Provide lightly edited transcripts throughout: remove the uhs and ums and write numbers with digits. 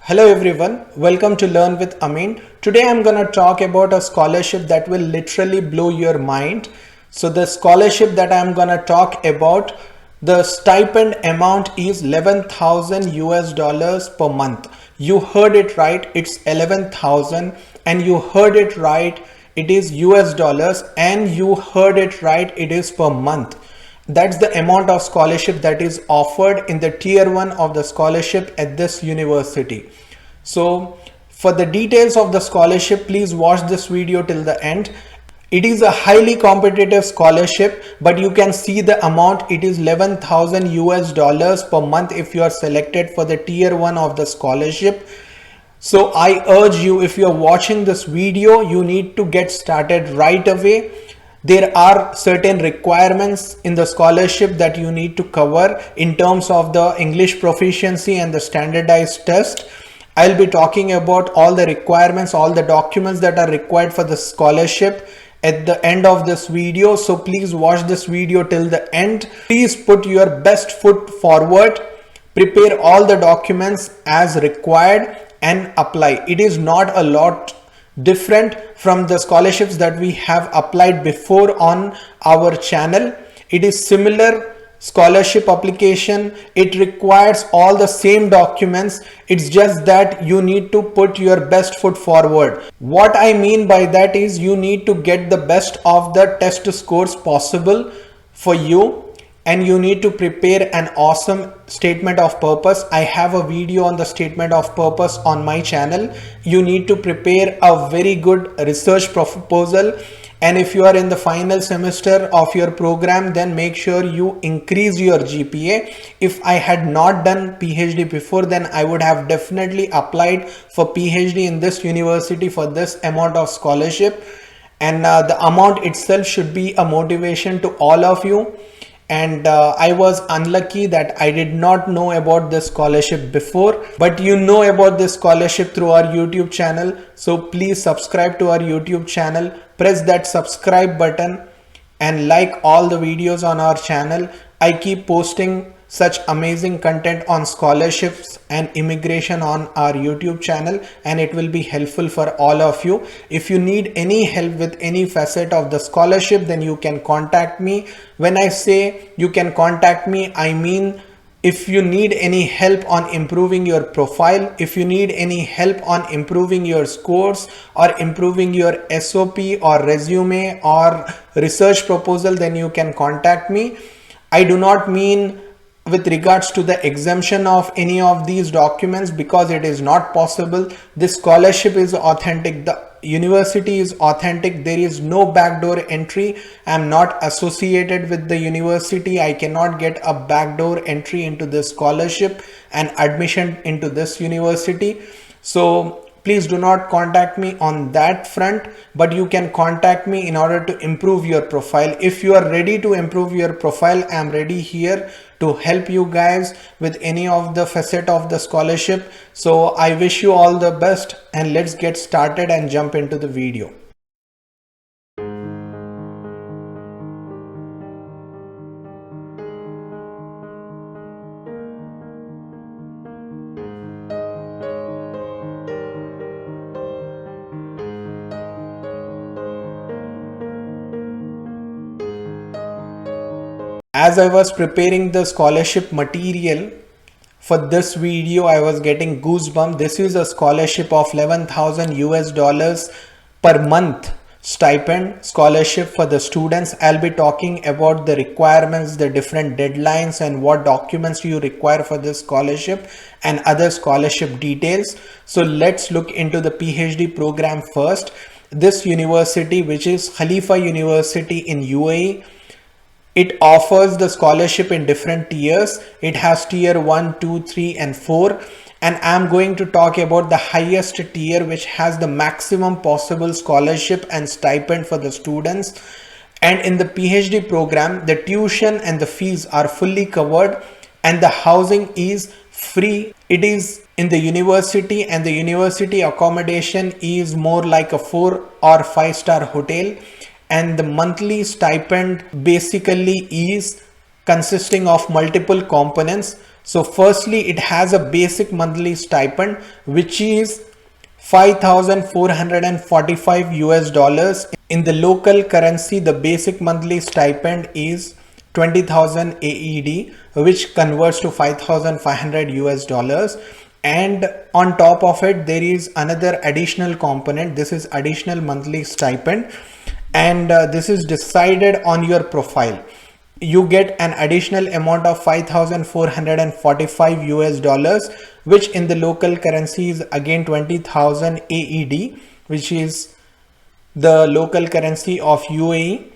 Hello everyone, welcome to Learn with Amin. Today I'm going to talk about a scholarship that will literally blow your mind. So the scholarship that I'm going to talk about, the stipend amount is 11,000 US dollars per month. You heard it right, it's 11,000, and you heard it right, it is US dollars, and you heard it right, it is per month. That's the amount of scholarship that is offered in the tier 1 of the scholarship at this university. So for the details of the scholarship, please watch this video till the end. It is a highly competitive scholarship, but you can see the amount. It is 11,000 US dollars per month if you are selected for the tier 1 of the scholarship. So I urge you, if you are watching this video, you need to get started right away. There are certain requirements in the scholarship that you need to cover in terms of the English proficiency and the standardized test. I'll be talking about all the requirements, all the documents that are required for the scholarship at the end of this video. So please watch this video till the end. Please put your best foot forward, prepare all the documents as required and apply. It is not a lot different from the scholarships that we have applied before on our channel. It is similar scholarship application. It requires all the same documents. It's just that you need to put your best foot forward. What I mean by that is you need to get the best of the test scores possible for you, and you need to prepare an awesome statement of purpose. I have a video on the statement of purpose on my channel. You need to prepare a very good research proposal. And if you are in the final semester of your program, then make sure you increase your GPA. If I had not done PhD before, then I would have definitely applied for PhD in this university for this amount of scholarship. And the amount itself should be a motivation to all of you. And I was unlucky that I did not know about this scholarship before, but you know about this scholarship through our YouTube channel. So please subscribe to our YouTube channel, press that subscribe button and like all the videos on our channel. I keep posting such amazing content on scholarships and immigration on our YouTube channel, and it will be helpful for all of you. If you need any help with any facet of the scholarship, then you can contact me. When I say you can contact me, I mean if you need any help on improving your profile, if you need any help on improving your scores or improving your SOP or resume or research proposal, then you can contact me. I do not mean with regards to the exemption of any of these documents, because it is not possible. This scholarship is authentic. The university is authentic. There is no backdoor entry. I am not associated with the university. I cannot get a backdoor entry into this scholarship and admission into this university. So please do not contact me on that front, but you can contact me in order to improve your profile. If you are ready to improve your profile, I am ready here to help you guys with any of the facet of the scholarship. So I wish you all the best, and let's get started and jump into the video. As I was preparing the scholarship material for this video, I was getting goosebumps. This is a scholarship of 11,000 US dollars per month stipend scholarship for the students. I'll be talking about the requirements, the different deadlines, and what documents you require for this scholarship and other scholarship details. So let's look into the PhD program first. This university, which is Khalifa University in UAE, it offers the scholarship in different tiers. It has tier 1, 2, 3 and 4. And I'm going to talk about the highest tier, which has the maximum possible scholarship and stipend for the students. And in the PhD program, the tuition and the fees are fully covered and the housing is free. It is in the university, and the university accommodation is more like a 4 or 5-star hotel. And the monthly stipend basically is consisting of multiple components. So firstly, it has a basic monthly stipend, which is 5,445 US dollars. In the local currency, the basic monthly stipend is 20,000 AED, which converts to 5,500 US dollars. And on top of it, there is another additional component. This is additional monthly stipend, and this is decided on your profile. You get an additional amount of 5,445 US dollars, which in the local currency is again 20,000 AED, which is the local currency of UAE.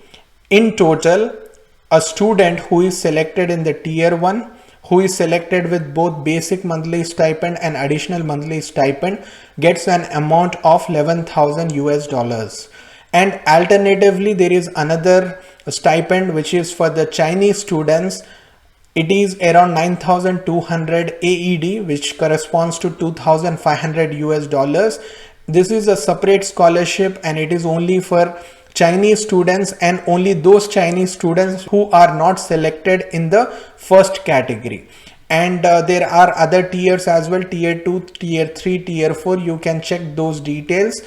In total, a student who is selected in the tier 1, who is selected with both basic monthly stipend and additional monthly stipend, gets an amount of 11,000 US dollars. And alternatively, there is another stipend which is for the Chinese students. It is around 9,200 AED, which corresponds to 2,500 US dollars. This is a separate scholarship, and it is only for Chinese students, and only those Chinese students who are not selected in the first category. And there are other tiers as well, tier 2, tier 3, tier 4. You can check those details,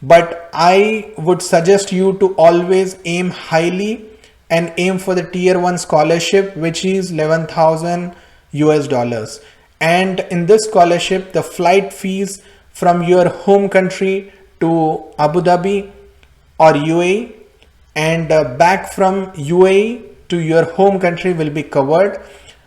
but I would suggest you to always aim highly and aim for the tier 1 scholarship, which is 11,000 US dollars. And in this scholarship, the flight fees from your home country to Abu Dhabi or UAE and back from UAE to your home country will be covered.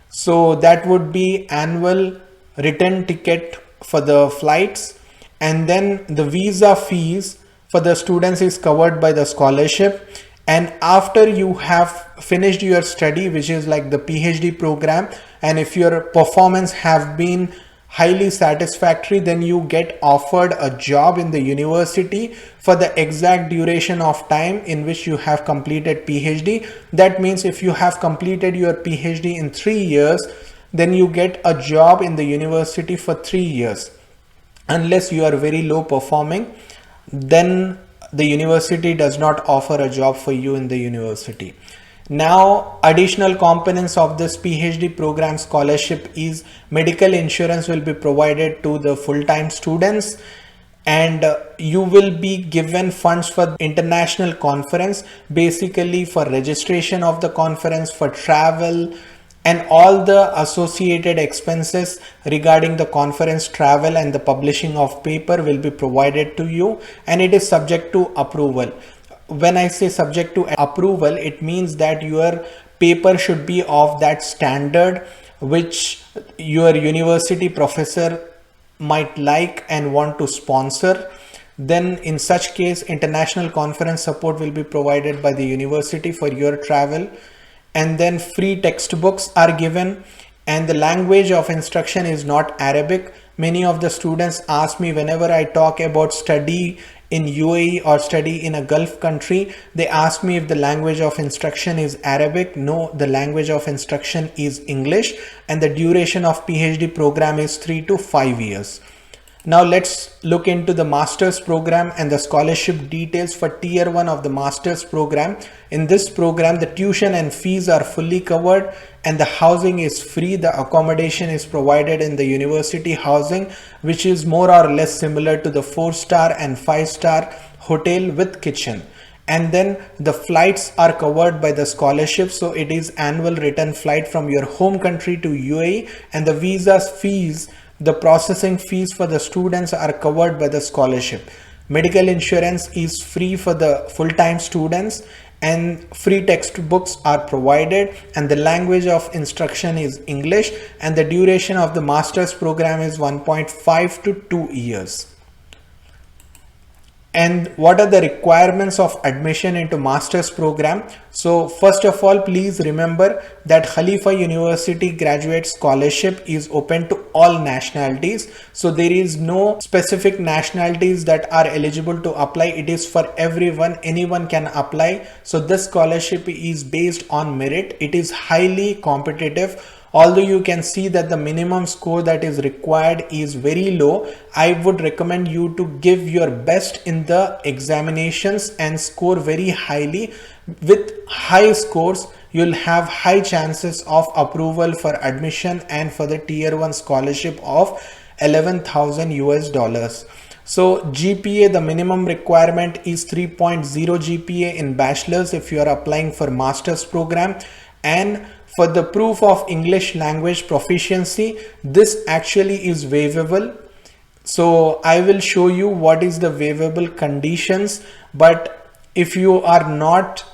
So that would be annual return ticket for the flights, and then the visa fees for the students is covered by the scholarship. And after you have finished your study, which is like the PhD program, and if your performance have been highly satisfactory, then you get offered a job in the university for the exact duration of time in which you have completed PhD. That means if you have completed your PhD in 3 years, then you get a job in the university for 3 years. Unless you are very low performing, then the university does not offer a job for you in the university. Now, additional components of this PhD program scholarship is medical insurance will be provided to the full-time students, and you will be given funds for international conference, basically for registration of the conference, for travel, and all the associated expenses regarding the conference travel and the publishing of paper will be provided to you, and it is subject to approval. When I say subject to approval, it means that your paper should be of that standard which your university professor might like and want to sponsor. Then in such case, international conference support will be provided by the university for your travel. And then free textbooks are given, and the language of instruction is not Arabic. Many of the students ask me whenever I talk about study in UAE or study in a Gulf country, they ask me if the language of instruction is Arabic. No, the language of instruction is English, and the duration of PhD program is 3 to 5 years. Now let's look into the master's program and the scholarship details for tier 1 of the master's program. In this program, the tuition and fees are fully covered, and the housing is free. The accommodation is provided in the university housing, which is more or less similar to the 4-star and 5-star hotel with kitchen. And then the flights are covered by the scholarship. So it is annual return flight from your home country to UAE, and the visa fees, the processing fees for the students are covered by the scholarship. Medical insurance is free for the full-time students, and free textbooks are provided, and the language of instruction is English, and the duration of the master's program is 1.5 to 2 years. And what are the requirements of admission into master's program? So first of all, please remember that Khalifa University graduate scholarship is open to all nationalities. So there is no specific nationalities that are eligible to apply. It is for everyone. Anyone can apply. So this scholarship is based on merit. It is highly competitive. Although you can see that the minimum score that is required is very low, I would recommend you to give your best in the examinations and score very highly. With high scores, you'll have high chances of approval for admission and for the tier 1 scholarship of 11,000 US dollars. So GPA, the minimum requirement is 3.0 GPA in bachelor's if you are applying for master's program. And for the proof of English language proficiency, this actually is waivable. So I will show you what is the waivable conditions. But if you are not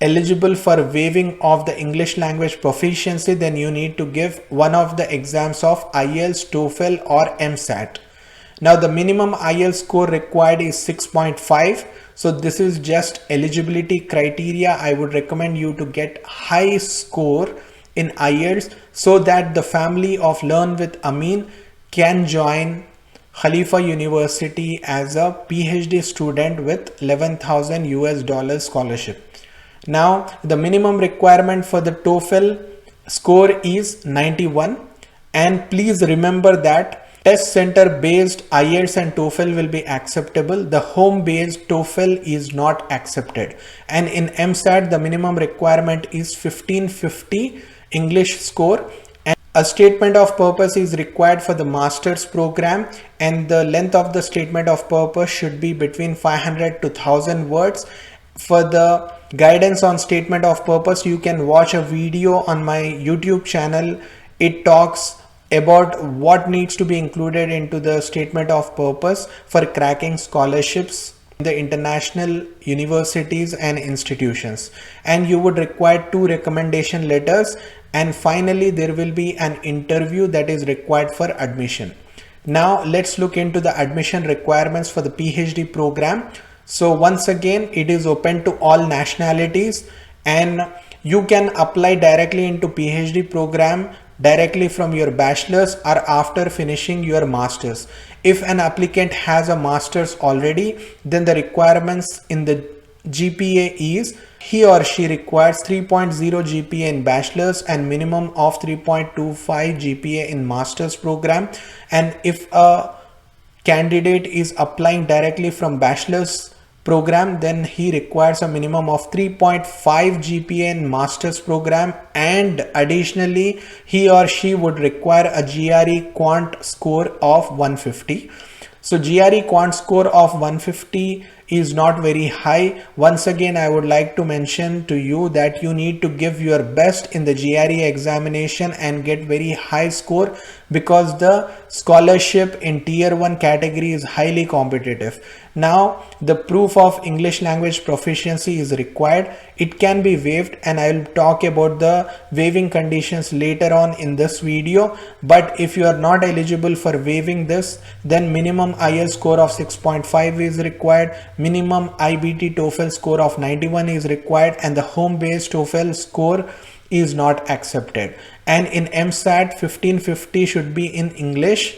eligible for waiving of the English language proficiency, then you need to give one of the exams of IELTS, TOEFL or MSAT. Now the minimum IELTS score required is 6.5. So this is just eligibility criteria. I would recommend you to get high score in IELTS so that the family of Learn with Amin can join Khalifa University as a PhD student with 11,000 US dollars scholarship. Now the minimum requirement for the TOEFL score is 91, and please remember that test center based IELTS and TOEFL will be acceptable. The home based TOEFL is not accepted. And in MSAT, the minimum requirement is 1550 English score. And a statement of purpose is required for the master's program, and the length of the statement of purpose should be between 500 to 1000 words. For the guidance on statement of purpose, you can watch a video on my YouTube channel. It talks about what needs to be included into the statement of purpose for cracking scholarships in the international universities and institutions. And you would require 2 recommendation letters, and finally there will be an interview that is required for admission. Now let's look into the admission requirements for the PhD program. So once again, it is open to all nationalities, and you can apply directly into PhD program directly from your bachelor's or after finishing your master's. If an applicant has a master's already, then the requirements in the GPA is he or she requires 3.0 GPA in bachelor's and minimum of 3.25 GPA in master's program. And if a candidate is applying directly from bachelor's program, then he requires a minimum of 3.5 GPA in master's program, and additionally he or she would require a GRE quant score of 150. So GRE quant score of 150 is not very high. Once again, I would like to mention to you that you need to give your best in the GRE examination and get very high score, because the scholarship in tier 1 category is highly competitive. Now the proof of English language proficiency is required. It can be waived, and I will talk about the waiving conditions later on in this video. But if you are not eligible for waiving this, then minimum IELTS score of 6.5 is required, minimum IBT TOEFL score of 91 is required, and the home based TOEFL score is not accepted. And in MSAT, 1550 should be in English.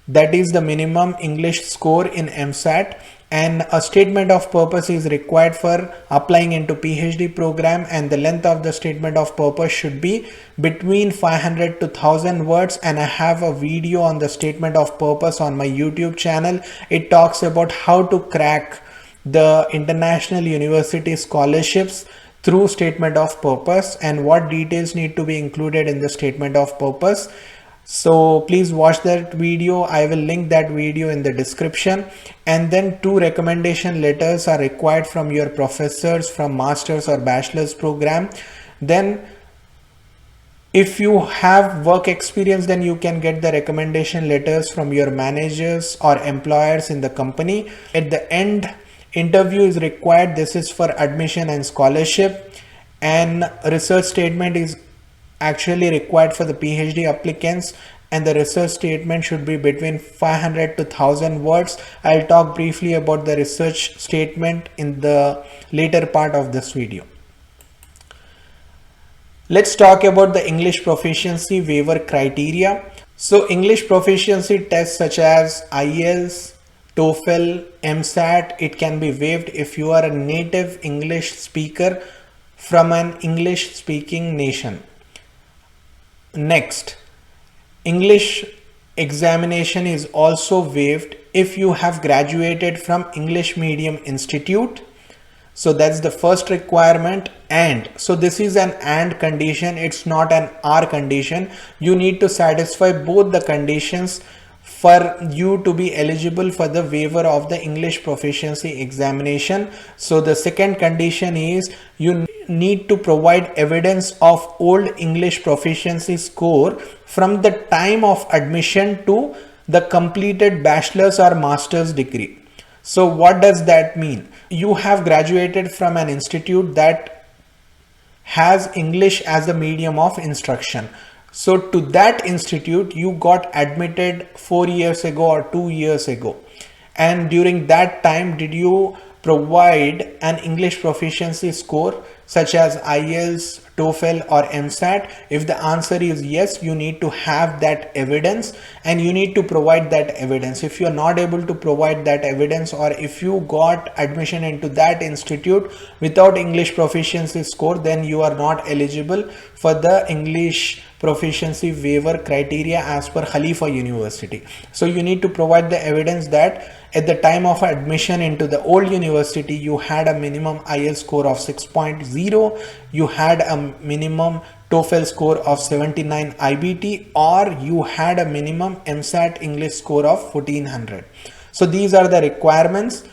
That is the minimum English score in MSAT. And a statement of purpose is required for applying into PhD program, and the length of the statement of purpose should be between 500 to 1000 words. And I have a video on the statement of purpose on my YouTube channel. It talks about how to crack the international university scholarships through statement of purpose and what details need to be included in the statement of purpose. So please watch that video. I will link that video in the description. And then 2 recommendation letters are required from your professors from master's or bachelor's program. Then if you have work experience, then you can get the recommendation letters from your managers or employers in the company. At the end, interview is required. This is for admission and scholarship, and research statement is actually required for the PhD applicants, and the research statement should be between 500 to 1000 words. I'll talk briefly about the research statement in the later part of this video. Let's talk about the English proficiency waiver criteria. So English proficiency tests such as IELTS, TOEFL, MSAT, it can be waived if you are a native English speaker from an English speaking nation. Next, English examination is also waived if you have graduated from English medium institute. So that's the first requirement. And so this is an and condition, it's not an or condition. You need to satisfy both the conditions for you to be eligible for the waiver of the English proficiency examination. So the second condition is you need to provide evidence of old English proficiency score from the time of admission to the completed bachelor's or master's degree. So what does that mean? You have graduated from an institute that has English as a medium of instruction. So to that institute, you got admitted 4 years ago or 2 years ago. And during that time, did you provide an English proficiency score such as IELTS, TOEFL or MSAT? If the answer is yes, you need to have that evidence and you need to provide that evidence. If you are not able to provide that evidence, or if you got admission into that institute without English proficiency score, then you are not eligible for the English proficiency waiver criteria as per Khalifa University. So you need to provide the evidence that at the time of admission into the old university, you had a minimum IELTS score of 6.0, you had a minimum TOEFL score of 79 IBT, or you had a minimum MSAT English score of 1400. So these are the requirements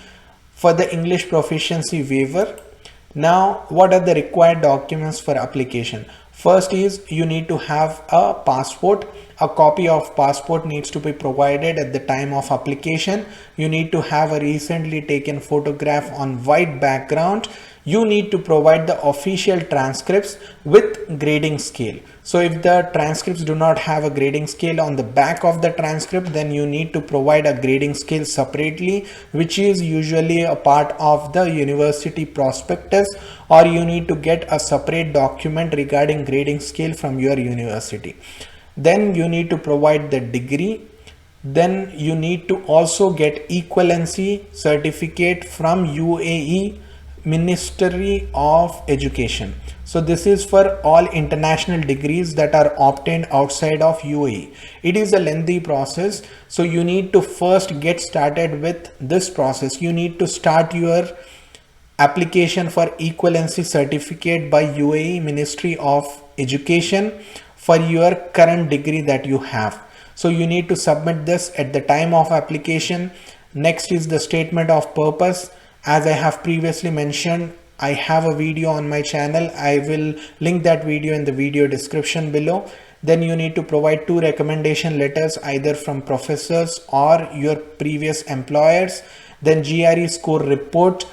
for the English proficiency waiver. Now, what are the required documents for application? First is you need to have a passport. A copy of passport needs to be provided at the time of application. You need to have a recently taken photograph on white background. You need to provide the official transcripts with grading scale. So if the transcripts do not have a grading scale on the back of the transcript, then you need to provide a grading scale separately, which is usually a part of the university prospectus, or you need to get a separate document regarding grading scale from your university. Then you need to provide the degree. Then you need to also get equivalency certificate from UAE Ministry of Education. So this is for all international degrees that are obtained outside of UAE. It is a lengthy process, so you need to first get started with this process. You need to start your application for equivalency certificate by UAE Ministry of Education for your current degree that you have. So you need to submit this at the time of application. Next is the statement of purpose. As I have previously mentioned, I have a video on my channel. I will link that video in the video description below. Then you need to provide 2 recommendation letters either from professors or your previous employers. Then GRE score report.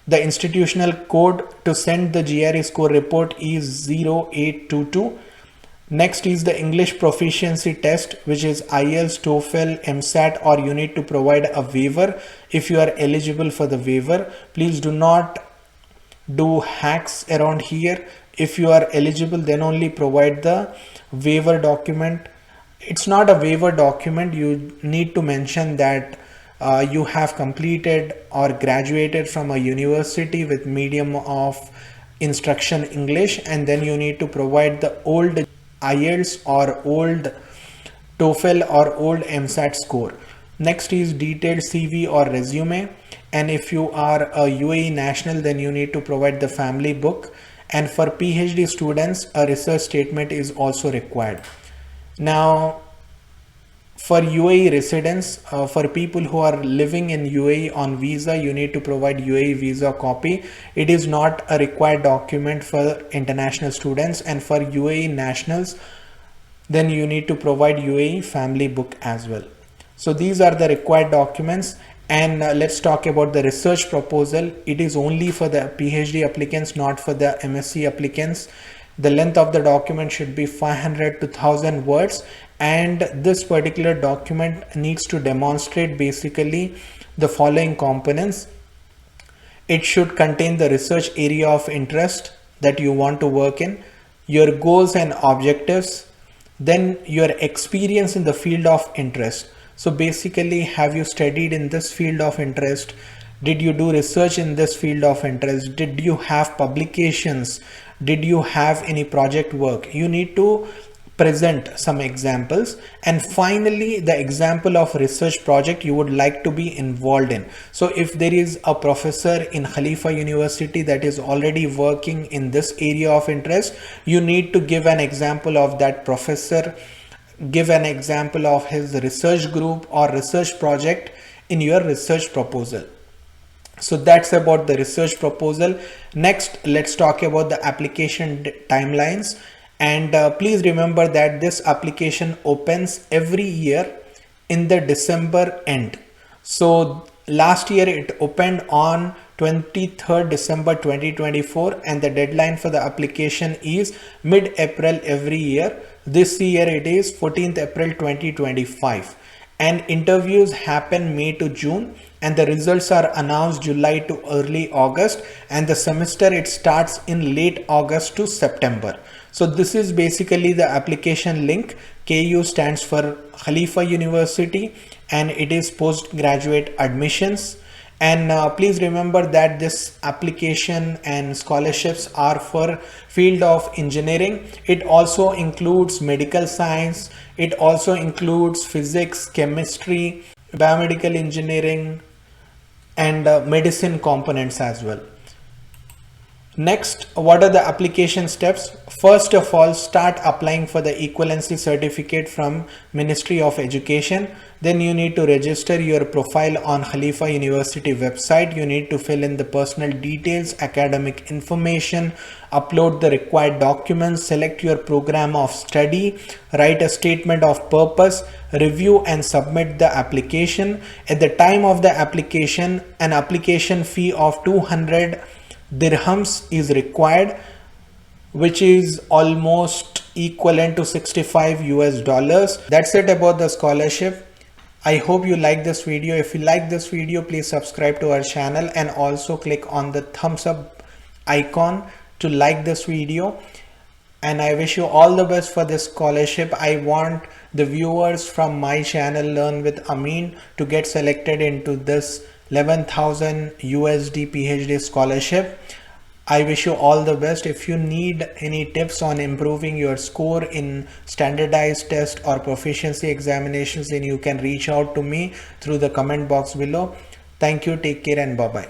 The institutional code to send the GRE score report is 0822. Next is the English proficiency test, which is IELTS, TOEFL, MSAT, or you need to provide a waiver if you are eligible for the waiver. Please do not do hacks around here. If you are eligible, then only provide the waiver document. It's not a waiver document. You need to mention that you have completed or graduated from a university with medium of instruction English, and then you need to provide the old IELTS or old TOEFL or old MSAT score. Next is detailed CV or resume, and if you are a UAE national, then you need to provide the family book, and for PhD students a research statement is also required. Now for UAE residents, for people who are living in UAE on visa, you need to provide UAE visa copy. It is not a required document for international students, and for UAE nationals, then you need to provide UAE family book as well. So these are the required documents. And let's talk about the research proposal. It is only for the PhD applicants, not for the MSc applicants. The length of the document should be 500 to 1000 words, and this particular document needs to demonstrate basically the following components. It should contain the research area of interest that you want to work in, your goals and objectives, then your experience in the field of interest. So basically, have you studied in this field of interest? Did you do research in this field of interest? Did you have publications? Did you have any project work? You need to present some examples, and finally the example of research project you would like to be involved in. So if there is a professor in Khalifa University that is already working in this area of interest, you need to give an example of that professor, give an example of his research group or research project in your research proposal. So that's about the research proposal. Next, let's talk about the application timelines. And please remember that this application opens every year in the December end. So last year it opened on 23rd December 2024, and the deadline for the application is mid-April every year. This year it is 14th April 2025, and interviews happen May to June, and the results are announced July to early August, and the semester it starts in late August to September. So this is basically the application link. KU stands for Khalifa University, and it is postgraduate admissions. And please remember that this application and scholarships are for field of engineering. It also includes medical science. It also includes physics, chemistry, biomedical engineering, and medicine components as well. Next, what are the application steps? First of all, start applying for the equivalency certificate from Ministry of Education. Then you need to register your profile on Khalifa University website. You need to fill in the personal details, academic information, upload the required documents, select your program of study, write a statement of purpose, review and submit the application. At the time of the application, an application fee of 200 dirhams is required, which is almost equivalent to 65 US dollars. That's it about the scholarship. I hope you like this video. If you like this video, please subscribe to our channel and also click on the thumbs up icon to like this video. And I wish you all the best for this scholarship. I want the viewers from my channel Learn with Amin to get selected into this 11,000 USD PhD scholarship. I wish you all the best. If you need any tips on improving your score in standardized test or proficiency examinations, then you can reach out to me through the comment box below. Thank you, take care, and bye bye.